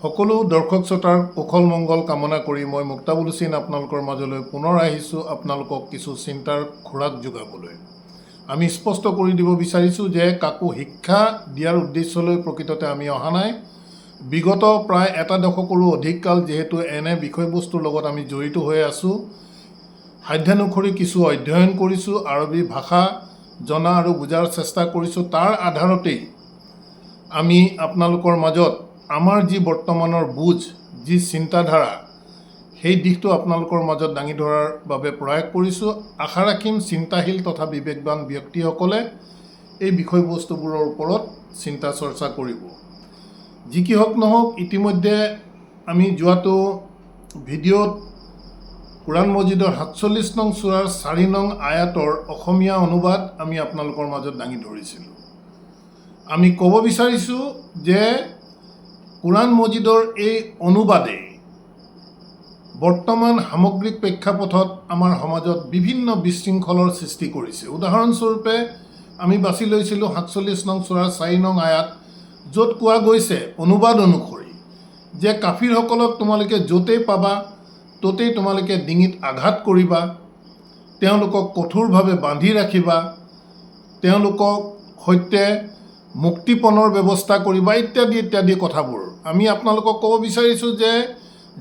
সকলো দৰ্শক শ্ৰোতাৰ কুশল মংগল কামনা কৰি মই মুক্তাবুল হুছেইন আপোনালোকৰ মাজলৈ পুনৰ আহিছোঁ আপোনালোকক কিছু চিন্তাৰ খোৰাক যোগাবলৈ। আমি স্পষ্ট কৰি দিব বিচাৰিছোঁ যে কাকো শিক্ষা দিয়াৰ উদ্দেশ্যলৈ প্ৰকৃততে আমি অহা নাই। বিগত প্ৰায় এটা দশকৰো অধিক কাল যিহেতু এনে বিষয়বস্তুৰ লগত আমি জড়িত হৈ আছোঁ, সাধ্যানুসৰি কিছু অধ্যয়ন কৰিছোঁ, আৰবী ভাষা জনা আৰু বুজাৰ চেষ্টা কৰিছোঁ। তাৰ আধাৰতেই আমি আপোনালোকৰ মাজত আমাৰ যি বৰ্তমানৰ বুজ, যি চিন্তাধাৰা, সেই দিশটো আপোনালোকৰ মাজত দাঙি ধৰাৰ বাবে প্ৰয়াস কৰিছোঁ। আশা ৰাখিম চিন্তাশীল তথা বিবেকবান ব্যক্তিসকলে এই বিষয়বস্তুবোৰৰ ওপৰত চিন্তা চৰ্চা কৰিব। যি কি হওক নহওক, ইতিমধ্যে আমি যোৱাটো ভিডিঅ'ত কুৰাণ মজিদৰ ৪৭ নং চূৰাৰ ৪ নং আয়াতৰ অসমীয়া অনুবাদ আমি আপোনালোকৰ মাজত দাঙি ধৰিছিলোঁ। আমি ক'ব বিচাৰিছোঁ যে কুৰাণ মজিদৰ এই অনুবাদে বৰ্তমান সামগ্ৰিক প্ৰেক্ষাপটত আমাৰ সমাজত বিভিন্ন বিশৃংখলৰ সৃষ্টি কৰিছে। উদাহৰণস্বৰূপে আমি বাছি লৈছিলোঁ ৪৭ নং চূৰাৰ ৪ নং আয়াত, য'ত কোৱা গৈছে অনুবাদ অনুসৰি যে কাফিৰসকলক তোমালোকে য'তেই পাবা ত'তেই তোমালোকে ডিঙিত আঘাত কৰিবা, তেওঁলোকক কঠোৰভাৱে বান্ধি ৰাখিবা, তেওঁলোকক সৈতে মুক্তিপণৰ ব্যৱস্থা কৰিবা ইত্যাদি ইত্যাদি কথাবোৰ। আমি আপোনালোকক ক'ব বিচাৰিছোঁ যে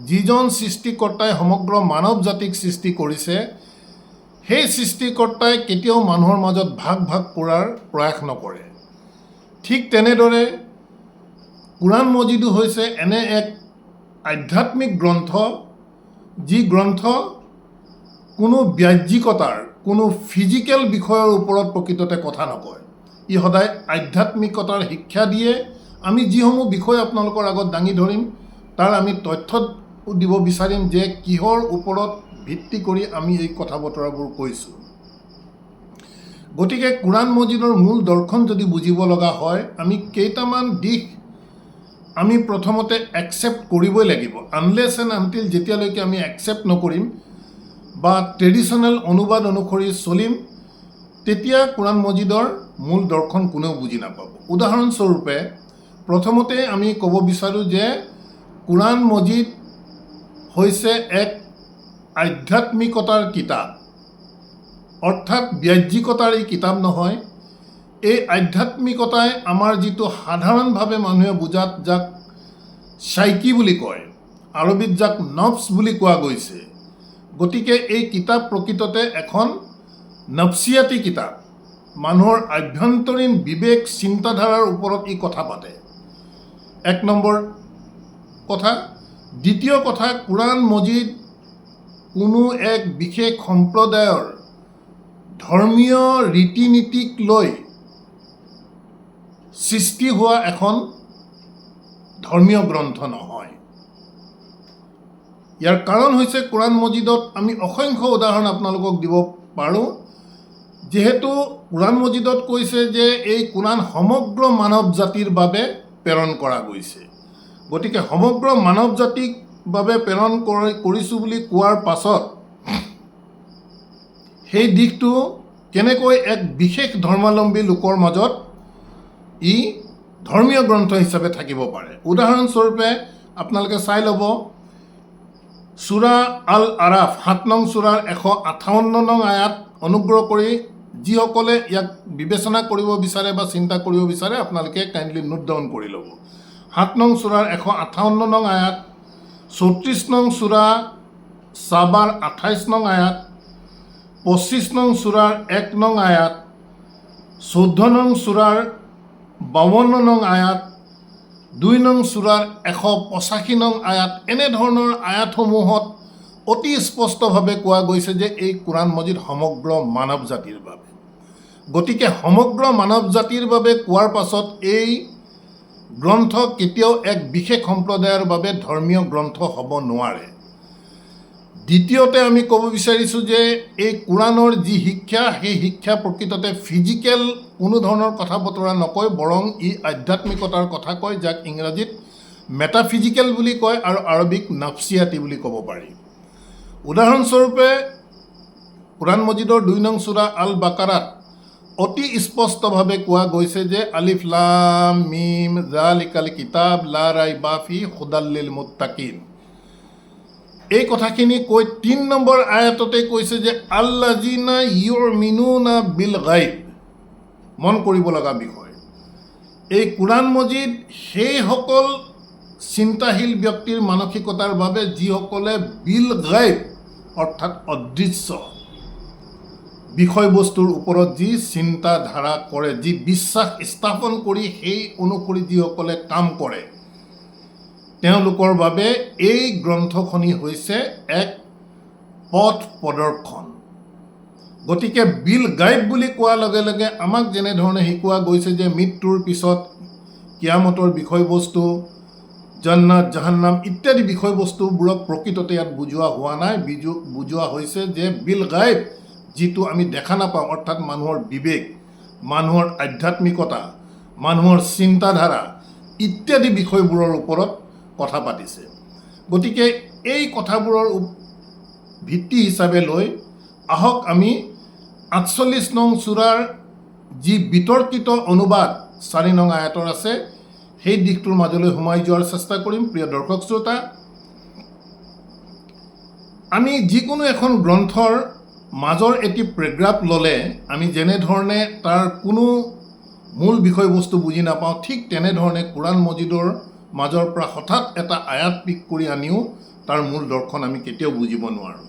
যিজন সৃষ্টিকৰ্তাই সমগ্ৰ মানৱ জাতিক সৃষ্টি কৰিছে, সেই সৃষ্টিকৰ্তাই কেতিয়াও মানুহৰ মাজত ভাগ ভাগ কৰাৰ প্ৰয়াস নকৰে। ঠিক তেনেদৰে কুৰাণ মজিদো হৈছে এনে এক আধ্যাত্মিক গ্ৰন্থ, যি গ্ৰন্থ কোনো বাহ্যিকতাৰ, কোনো ফিজিকেল বিষয়ৰ ওপৰত প্ৰকৃততে কথা নকয়। ই সদায় আধ্যাত্মিকতাৰ শিক্ষা দিয়ে। আমি যিসমূহ বিষয় আপোনালোকৰ আগত দাঙি ধৰিম, তাৰ আমি তথ্য দিব বিচাৰিম যে কিহৰ ওপৰত ভিত্তি কৰি আমি এই কথা বতৰাবোৰ কৈছোঁ। গতিকে কুৰাণ মজিদৰ মূল দৰ্শন যদি বুজিব লগা হয়, আমি কেইটামান দিশ আমি প্ৰথমতে একচেপ্ট কৰিবই লাগিব। আনলেছ এণ্ড আনটিল যেতিয়ালৈকে আমি একচেপ্ট নকৰিম বা ট্ৰেডিশ্যনেল অনুবাদ অনুসৰি চলিম, তেতিয়া কুৰাণ মজিদৰ মূল দৰ্শন কোনেও বুজি নাপাব। উদাহৰণস্বৰূপে প্ৰথমতে আমি ক'ব বিচাৰোঁ যে কুৰাণ মজিদ হৈছে এক আধ্যাত্মিকতাৰ কিতাপ, অৰ্থাৎ বাহ্যিকতাৰ এই কিতাপ নহয়। এই আধ্যাত্মিকতাই আমাৰ যিটো সাধাৰণভাৱে মানুহে বুজাত যাক চাইকি বুলি কয়, আৰবীত যাক নফছ বুলি কোৱা গৈছে, গতিকে এই কিতাপ প্ৰকৃততে এখন নফছিয়াতি কিতাপ। মানুহৰ আভ্যন্তৰীণ বিবেক চিন্তাধাৰাৰ ওপৰত ই কথা পাতে, এক নম্বৰ কথা। দ্বিতীয় কথা, কুৰাণ মজিদ কোনো এক বিশেষ সম্প্ৰদায়ৰ ধৰ্মীয় ৰীতি নীতিক লৈ সৃষ্টি হোৱা এখন ধৰ্মীয় গ্ৰন্থ নহয়। ইয়াৰ কাৰণ হৈছে কুৰাণ মজিদত আমি অসংখ্য উদাহৰণ আপোনালোকক দিব পাৰোঁ। যিহেতু কুৰাণ মজিদত কৈছে যে এই কুৰাণ সমগ্ৰ মানৱ জাতিৰ বাবে প্ৰেৰণ কৰা গৈছে, গতিকে সমগ্ৰ মানৱ জাতিক বাবে প্ৰেৰণ কৰিছোঁ বুলি কোৱাৰ পাছত সেই দিশটো কেনেকৈ এক বিশেষ ধৰ্মাৱলম্বী লোকৰ মাজত ই ধৰ্মীয় গ্ৰন্থ হিচাপে থাকিব পাৰে। উদাহৰণস্বৰূপে আপোনালোকে চাই ল'ব, চূৰা আল আৰাফ ৭ নং চূৰাৰ ১৫৮ নং আয়াত। অনুগ্ৰহ কৰি যিসকলে ইয়াক বিবেচনা কৰিব বিচাৰে বা চিন্তা কৰিব বিচাৰে, আপোনালোকে কাইণ্ডলি নোট ডাউন কৰি ল'ব। ৭ নং চূৰাৰ ১৫৮ নং আয়াত, ৩৪ নং চূৰা চাবাৰ ২৮ নং আয়াত, ২৫ নং চূৰাৰ ১ নং আয়াত, ১৪ নং চূৰাৰ ৫২ নং আয়াত, ২ নং চূৰাৰ ১৮৫ নং আয়াত। এনেধৰণৰ আয়াতসমূহত অতি স্পষ্টভাৱে কোৱা গৈছে যে এই কুৰাণ মজিদ সমগ্ৰ মানৱ জাতিৰ বাবে। গতিকে সমগ্ৰ মানৱ জাতিৰ বাবে কোৱাৰ পাছত এই গ্ৰন্থ কেতিয়াও এক বিশেষ সম্প্ৰদায়ৰ বাবে ধৰ্মীয় গ্ৰন্থ হ'ব নোৱাৰে। দ্বিতীয়তে আমি ক'ব বিচাৰিছোঁ যে এই কুৰাণৰ যি শিক্ষা, সেই শিক্ষা প্ৰকৃততে ফিজিকেল কোনো ধৰণৰ কথা বতৰা নকয়, বৰং ই আধ্যাত্মিকতাৰ কথা কয়, যাক ইংৰাজীত মেটাফিজিকেল বুলি কয় আৰু আৰবিক নফছিয়াতি বুলি ক'ব পাৰি। উদাহৰণস্বৰূপে কুৰাণ মজিদৰ ২ নং চূৰা আল বাকাৰাত অতি স্পষ্টভাৱে কোৱা গৈছে যে আলিফ লাম মিম জালিকাল কিতাব লা ৰাইবা ফি হুদাল লিল মুত্তাকিন। এই কথাখিনি কৈ ৩ নম্বৰ আয়াততে কৈছে যে আল্লাযিনা ইউমিনুনা বিল গাইব। মন কৰিব লগা বিষয়, এই কোৰআন মজিদ সেইসকল চিন্তাশীল ব্যক্তিৰ মানসিকতাৰ বাবে যিসকলে বিল গাইব অৰ্থাৎ অদৃশ্য বিষয়বস্তুৰ ওপৰত যি চিন্তাধাৰা কৰে, যি বিশ্বাস স্থাপন কৰি সেই অনুসৰি যিসকলে কাম কৰে, তেওঁলোকৰ বাবে এই গ্ৰন্থখনি হৈছে এক পথ প্ৰদৰ্শন। গতিকে বিল গাইব বুলি কোৱাৰ লগে লগে আমাক যেনেধৰণে শিকোৱা গৈছে যে মৃত্যুৰ পিছত কিয়ামতৰ বিষয়বস্তু, জান্নাত জাহান্নাম ইত্যাদি বিষয়বস্তুবোৰক প্ৰকৃততে ইয়াত বুজোৱা হোৱা নাই। বুজোৱা হৈছে যে বিল গাইব যিটো আমি দেখা নাপাওঁ, অৰ্থাৎ মানুহৰ বিবেক, মানুহৰ আধ্যাত্মিকতা, মানুহৰ চিন্তাধাৰা ইত্যাদি বিষয়বোৰৰ ওপৰত কথা পাতিছে। গতিকে এই কথাবোৰৰ ভিত্তি হিচাপে লৈ আহক আমি ৪৮ নং সূৰাৰ যি বিতৰ্কিত অনুবাদ ৪ নং আয়াতৰ আছে সেই দিশটোৰ মাজলৈ সোমাই যোৱাৰ চেষ্টা কৰিম। প্ৰিয় দৰ্শক শ্ৰোতা, আমি যিকোনো এখন গ্ৰন্থৰ মাজৰ এটি পেৰেগ্ৰাফ ল'লে আমি যেনেধৰণে তাৰ কোনো মূল বিষয়বস্তু বুজি নাপাওঁ, ঠিক তেনেধৰণে কোৰআন মজিদৰ মাজৰ পৰা হঠাৎ এটা আয়াত পিক কৰি আনিও তাৰ মূল দৰ্শন আমি কেতিয়াও বুজিব নোৱাৰোঁ।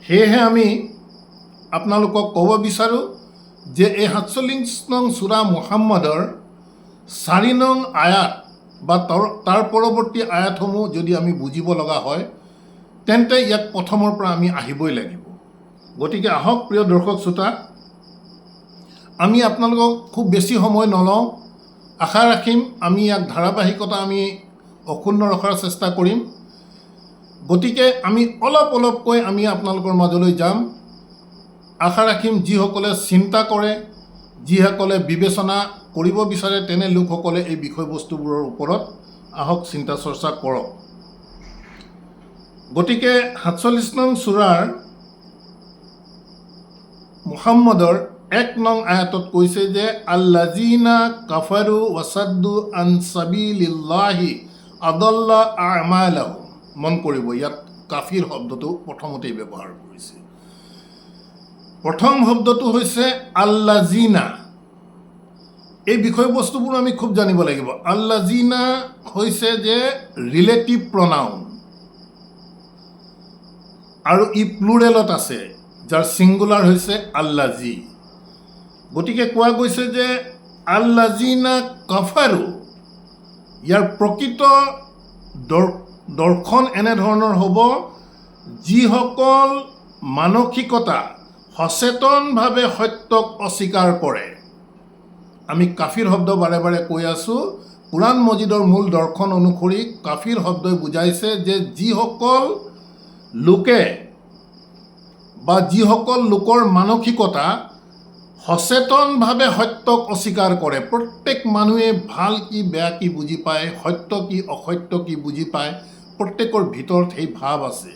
সেয়েহে আমি আপোনালোকক ক'ব বিচাৰোঁ যে এই ৪৭ নং সূৰা মুহাম্মাদৰ ৪ নং আয়াত বা তাৰ পৰৱৰ্তী আয়াতসমূহ যদি আমি বুজিব লগা হয় তেন্তে ইয়াক প্ৰথমৰ পৰা আমি আহিবই লাগিব। গতিকে আহক প্ৰিয় দৰ্শক শ্ৰোতা, আমি আপোনালোকক খুব বেছি সময় নলওঁ। আশা ৰাখিম আমি ইয়াক ধাৰাবাহিকতা আমি অক্ষুণ্ণ ৰখাৰ চেষ্টা কৰিম। গতিকে আমি অলপ অলপকৈ আমি আপোনালোকৰ মাজলৈ যাম। আশা ৰাখিম যিসকলে চিন্তা কৰে, যিসকলে বিবেচনা কৰিব বিচাৰে তেনে লোকসকলে এই বিষয়বস্তুবোৰৰ ওপৰত আহক চিন্তা চৰ্চা কৰক। গতিকে ৪৭ নং সূৰাৰ মুহাম্মাদৰ ১ নং আয়াতত কৈছে যে আল্লাযিনা কাফাৰু ওয়াসাদ্দু আন সাবিলিল্লাহি আদাল্লা আমালাহুম। মন কৰিব, ইয়াত কাফিৰ শব্দটো প্ৰথমতেই ব্যৱহাৰ কৰিছে। প্ৰথম শব্দটো হৈছে আল্লাযিনা। এই বিষয়বস্তুবোৰ আমি খুব জানিব লাগিব। আল্লাযিনা হৈছে যে ৰিলেটিভ প্ৰনাউন আৰু ই প্লুৰেলত আছে, যাৰ ছিংগুলাৰ হৈছে আল্লাযী। গতিকে কোৱা গৈছে যে আল্লাযিনা কাফাৰু, ইয়াৰ প্ৰকৃত দৰ্শন এনেধৰণৰ হ'ব যিসকল মানসিকতা সচেতনভাৱে সত্যক অস্বীকাৰ কৰে। আমি কাফিৰ শব্দ বাৰে বাৰে কৈ আছোঁ। কোৰআন মজিদৰ মূল দৰ্শন অনুসৰি কাফিৰ শব্দই বুজাইছে যে যিসকল লোকে বা যিসকল লোকৰ মানসিকতা সচেতনভাৱে সত্যক অস্বীকাৰ কৰে। প্ৰত্যেক মানুহে ভাল কি বেয়া কি বুজি পায়, সত্য কি অসত্য কি বুজি পায়, প্ৰত্যেকৰ ভিতৰত সেই ভাৱ আছে।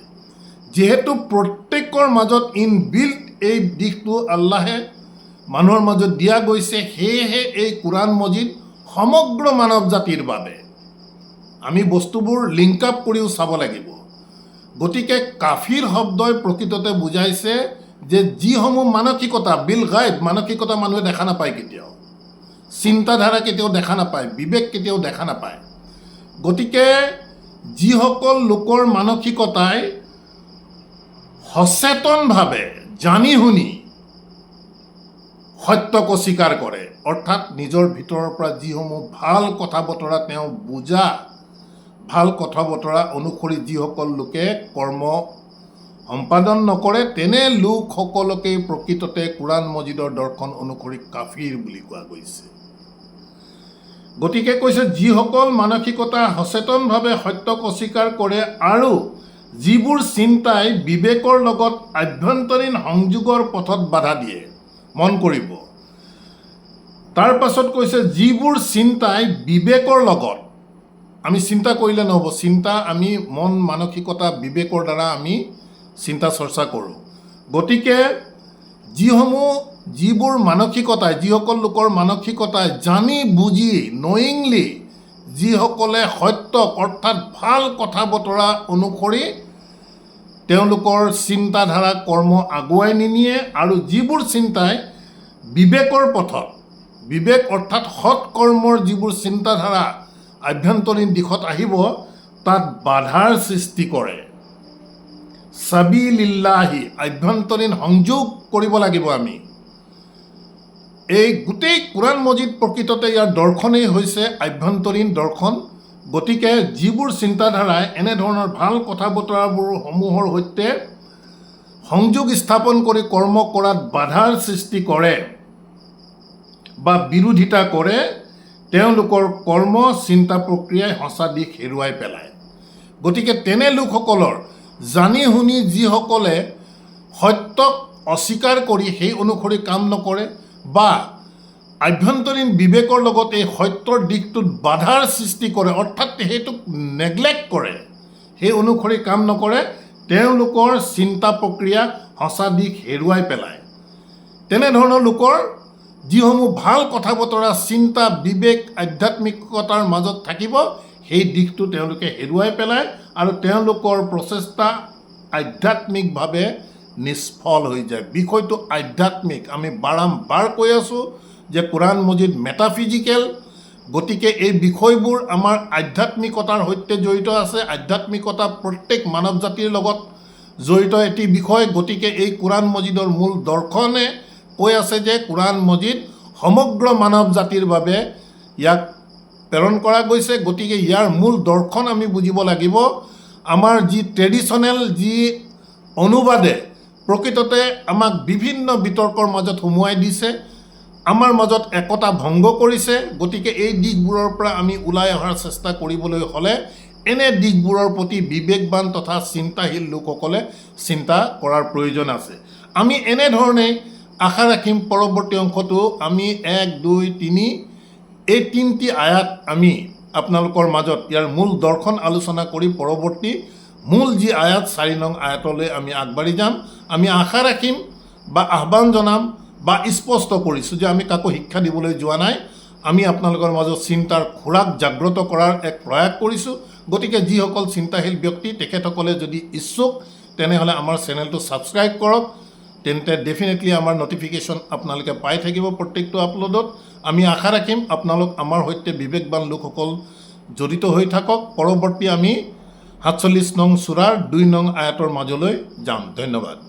যিহেতু প্ৰত্যেকৰ মাজত ইনবিল্ট এই দিশটো আল্লাহে মানুহৰ মাজত দিয়া গৈছে, সেয়েহে এই কোৰআন মজিদ সমগ্ৰ মানৱ জাতিৰ বাবে। আমি বস্তুবোৰ লিংক আপ কৰিও চাব লাগিব। গতিকে কাফিৰ শব্দই প্ৰকৃততে বুজাইছে যে যিসমূহ মানসিকতা বিল গাইব, মানসিকতা মানুহে দেখা নাপায়, কেতিয়াও চিন্তাধাৰা কেতিয়াও দেখা নাপায়, বিবেক কেতিয়াও দেখা নাপায়। গতিকে যিসকল লোকৰ মানসিকতাই সচেতনভাৱে জানি শুনি সত্যক অস্বীকাৰ কৰে, অৰ্থাৎ নিজৰ ভিতৰৰ পৰা যিসমূহ ভাল কথা বতৰা তেওঁ বুজা, ভাল কথা বতৰা অনুসৰি যিসকল লোকে কৰ্ম সম্পাদন নকৰে, তেনে লোকসকলকেই প্ৰকৃততে কোৰআন মজিদৰ দৰ্শন অনুসৰি কাফিৰ বুলি কোৱা গৈছে। গতিকে কৈছে যিসকল মানসিকতা সচেতনভাৱে সত্যক অস্বীকাৰ কৰে আৰু যিবোৰ চিন্তাই বিবেকৰ লগত আভ্যন্তৰীণ সংযোগৰ পথত বাধা দিয়ে। মন কৰিব, তাৰ পাছত কৈছে যিবোৰ চিন্তাই বিবেকৰ লগত, আমি চিন্তা কৰিলে নহ'ব, চিন্তা আমি মন মানসিকতা বিবেকৰ দ্বাৰা আমি চিন্তা চৰ্চা কৰোঁ। গতিকে যিসমূহ যিবোৰ মানসিকতাই যিসকল লোকৰ মানসিকতাই জানি বুজি নয়িংলি যিসকলে সত্যক অৰ্থাৎ ভাল কথা বতৰা অনুসৰি তেওঁলোকৰ চিন্তাধাৰা কৰ্ম আগুৱাই নিনিয়ে আৰু যিবোৰ চিন্তাই বিবেকৰ পথত বিবেক অৰ্থাৎ সৎ কৰ্মৰ যিবোৰ চিন্তাধাৰা আভ্যন্তৰীণ দিশত আহিব তাত বাধাৰ সৃষ্টি কৰে। সাবিলিল্লাহি আভ্যন্তৰীণ সংযোগ কৰিব লাগিব আমি। এই গোটেই কোৰাণ মজিদ প্ৰকৃততে ইয়াৰ দৰ্শনেই হৈছে আভ্যন্তৰীণ দৰ্শন। গতিকে যিবোৰ চিন্তাধাৰাই এনেধৰণৰ ভাল কথা বতৰাবোৰ সমূহৰ সৈতে সংযোগ স্থাপন কৰি কৰ্ম কৰাত বাধাৰ সৃষ্টি কৰে বা বিৰোধিতা কৰে, তেওঁলোকৰ কৰ্ম চিন্তা প্ৰক্ৰিয়াই সঁচা দিশ হেৰুৱাই পেলায়। গতিকে তেনে লোকসকলৰ জানি শুনি যিসকলে সত্যক অস্বীকাৰ কৰি সেই অনুসৰি কাম নকৰে বা আভ্যন্তৰীণ বিবেকৰ লগত এই সত্যৰ দিশটোত বাধাৰ সৃষ্টি কৰে অৰ্থাৎ সেইটোক নেগলেক্ট কৰে, সেই অনুসৰি কাম নকৰে, তেওঁলোকৰ চিন্তা প্ৰক্ৰিয়া সঁচা দিশ হেৰুৱাই পেলায়। তেনেধৰণৰ লোকৰ যিসমূহ ভাল কথা বতৰা চিন্তা বিবেক আধ্যাত্মিকতাৰ মাজত থাকিব সেই দিশটো তেওঁলোকে হেৰুৱাই পেলায় আৰু তেওঁলোকৰ প্ৰচেষ্টা আধ্যাত্মিকভাৱে নিষ্ফল হৈ যায়। বিষয়টো আধ্যাত্মিক। আমি বাৰম্বাৰ কৈ আছোঁ যে কোৰাণ মজিদ মেটাফিজিকেল। গতিকে এই বিষয়বোৰ আমাৰ আধ্যাত্মিকতাৰ সৈতে জড়িত আছে। আধ্যাত্মিকতা প্ৰত্যেক মানৱ জাতিৰ লগত জড়িত এটি বিষয়। গতিকে এই কোৰাণ মজিদৰ মূল দৰ্শনে কৈ আছে যে কোৰাণ মজিদ সমগ্ৰ মানৱ জাতিৰ বাবে ইয়াক প্ৰেৰণ কৰা গৈছে। গতিকে ইয়াৰ মূল দৰ্শন আমি বুজিব লাগিব। আমাৰ যি ট্ৰেডিশ্যনেল যি অনুবাদে প্ৰকৃততে আমাক বিভিন্ন বিতৰ্কৰ মাজত সুমুৱাই দিছে, আমাৰ মাজত একতা ভংগ কৰিছে। গতিকে এই দিশবোৰৰ পৰা আমি ওলাই অহাৰ চেষ্টা কৰিবলৈ হ'লে এনে দিশবোৰৰ প্ৰতি বিবেকবান তথা চিন্তাশীল লোকসকলে চিন্তা কৰাৰ প্ৰয়োজন আছে। আমি এনেধৰণে আশা ৰাখিম পৰৱৰ্তী অংশটো আমি 1, 2, 3 এই 3টি আয়াত আমি আপোনালোকৰ মাজত ইয়াৰ মূল দৰ্শন আলোচনা কৰি পৰৱৰ্তী মূল যি আয়াত 4 নং আয়াতলৈ আমি আগবাঢ়ি যাম। আমি আশা ৰাখিম বা আহ্বান জনাম বা স্পষ্ট কৰিছোঁ যে আমি কাকো শিক্ষা দিবলৈ যোৱা নাই। আমি আপোনালোকৰ মাজত চিন্তাৰ খোৰাক জাগ্ৰত কৰাৰ এক প্ৰয়াস কৰিছোঁ। গতিকে যিসকল চিন্তাশীল ব্যক্তি তেখেতসকলে যদি ইচ্ছুক তেনেহ'লে আমাৰ চেনেলটো ছাবস্ক্ৰাইব কৰক, তেন্তে ডেফিনেটলি আমাৰ নটিফিকেশ্যন আপোনালোকে পাই থাকিব প্ৰত্যেকটো আপলোডত। আমি আশা ৰাখিম আপোনালোক আমাৰ সৈতে বিবেকবান লোকসকল জড়িত হৈ থাকক। পৰৱৰ্তী আমি 47 নং সূৰাৰ 2 নং আয়াতৰ মাজলৈ যাম। ধন্যবাদ।